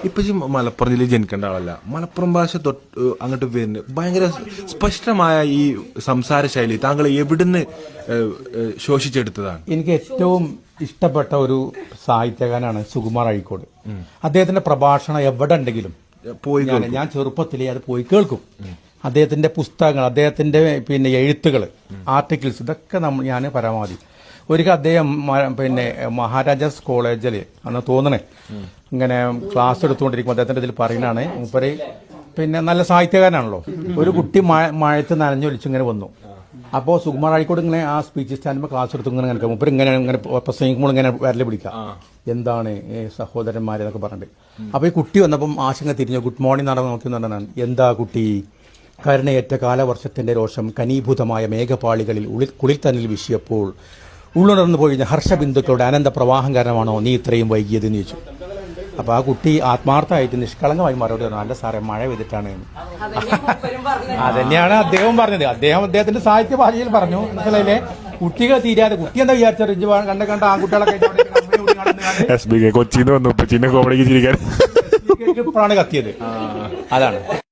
ഇപ്പൊ മലപ്പുറം ജില്ലയിൽ ജനിക്കേണ്ട ആളല്ല, മലപ്പുറം ഭാഷ അങ്ങോട്ട് വരുന്നത് ഭയങ്കര സ്പഷ്ടമായ ഈ സംസാര ശൈലി താങ്കൾ എവിടുന്ന് ശോഷിച്ചെടുത്തതാണ്? എനിക്ക് ഏറ്റവും ഇഷ്ടപ്പെട്ട ഒരു സാഹിത്യകാരനാണ് സുകുമാർ അഴീക്കോട്. അദ്ദേഹത്തിന്റെ പ്രഭാഷണം എവിടെ ഉണ്ടെങ്കിലും ഞാൻ ചെറുപ്പത്തിലേ അത് പോയി കേൾക്കും. അദ്ദേഹത്തിന്റെ പുസ്തകങ്ങൾ, അദ്ദേഹത്തിന്റെ എഴുത്തുകൾ, ആർട്ടിക്കിൾസ്, ഇതൊക്കെ ഞാൻ പരമാവധി. ഒരിക്കൽ അദ്ദേഹം മഹാരാജാസ് കോളേജിൽ അന്ന് തോന്നണേ ഇങ്ങനെ ക്ലാസ് എടുത്തുകൊണ്ടിരിക്കുമ്പോൾ അദ്ദേഹത്തിന്റെ ഇതിൽ പറയുന്നതാണ്, മൂപ്പര് നല്ല സാഹിത്യകാരനാണല്ലോ, ഒരു കുട്ടി മഴത്ത് നനഞ്ഞൊലിച്ചിങ്ങനെ വന്നു. അപ്പോൾ സുകുമാർ അഴീക്കോട് ഇങ്ങനെ ആ സ്പീച്ച് സ്റ്റാൻഡിൽ ക്ലാസ് എടുത്തു ഇങ്ങനെ മൂപ്പര് ഇങ്ങനെ പ്രസംഗിക്കുമ്പോൾ ഇങ്ങനെ വിരൽ പിടിക്കുക, എന്താണ് സഹോദരന്മാരെ എന്നൊക്കെ പറഞ്ഞിട്ട്. അപ്പോൾ ഈ കുട്ടി വന്നപ്പം ആശങ്ക തിരിഞ്ഞു, ഗുഡ് മോർണിംഗ് നടന്ന് നോക്കി പറഞ്ഞാണ്, എന്താ കുട്ടി, കരുണയേറ്റ കാലവർഷത്തിന്റെ രോഷം കനീഭൂതമായ മേഘപാളികളിൽ കുളിർ തന്നിൽ വീശിയപ്പോൾ ഉള്ളുണർന്നു പോയി ഹർഷബിന്ദുക്കളുടെ അനന്ത പ്രവാഹം കാരണമാണോ നീ ഇത്രയും വൈകിയതെന്ന് ചോദിച്ചു. അപ്പൊ ആ കുട്ടി ആത്മാർത്ഥമായിട്ട് നിഷ്കളങ്കമായി മറുപടി പറഞ്ഞു, അല്ല സാറേ മഴ പെയ്തിട്ടാണ്. അതന്നെയാണ് അദ്ദേഹം പറഞ്ഞത്. അദ്ദേഹത്തിന്റെ സാഹിത്യ ഭാഷയിൽ പറഞ്ഞു, മനസ്സിലായില്ലേ? കുട്ടികൾ തീരാതെ കുട്ടി എന്താ വിചാരിച്ചു കണ്ട ആൺകുട്ടികളൊക്കെ കൊച്ചിന്ന് വന്നു കോമഡിക്ക് ചിരിക്കാൻ ഇപ്പോഴാണ് കത്തിയത്. അതാണ്.